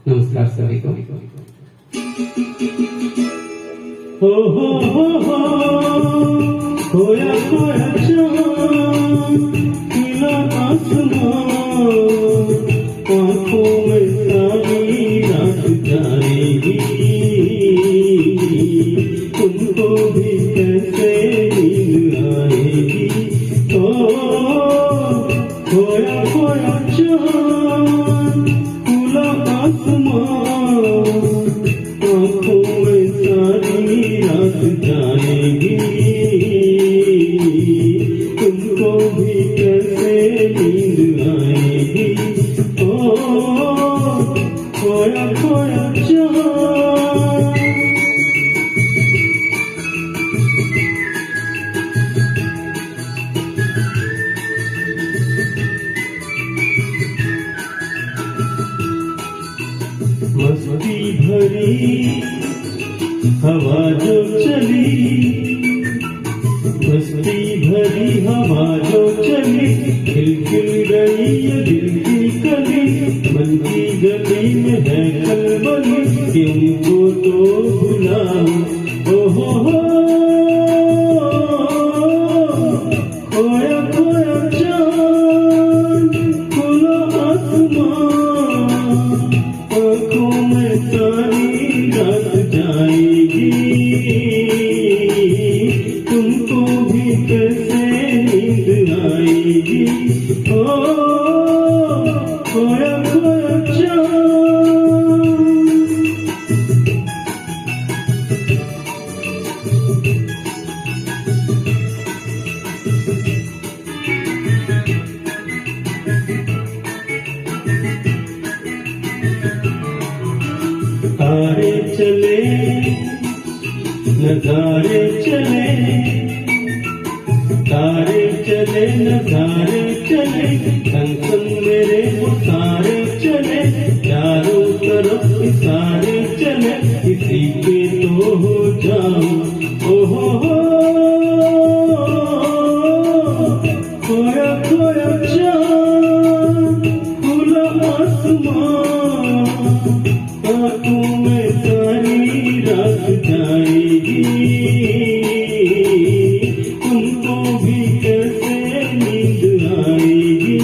नमस्कार सभी को। हो खोया खोया चाँद खिला आसमां, आँखों में सारी रात जाएगी, तुमको भी कैसे नींद आएगी। खोया खोया चाँद खुला आसमां, आँखों में सारी रात जाएगी, तुमको भी कैसे नींद आएगी। ओ खोया खोया चाँद। मस्ती भरी हवा जो चली, मस्ती भरी हवा जो चली, खिल गई ये दिल की कली, मन की गली में है खलबली, तुमको तो भुलाऊं। हो खोया खोया चाँद खुला आसमां, आँखों में सारी रात जाएगी, तुमको भी कैसे नींद आएगी। ओ खोया खोया चाँद। तारे चले नजारे चले, तारे चले नजारे चले, संग संग मेरे वो सारे चले, चारों तरफ सारे चले, किसी के तो हो जाऊं। हो खोया खोया चाँद खुला आसमां, आँखों में सारी रात जाएगी, तुमको भी कैसे नींद आएगी।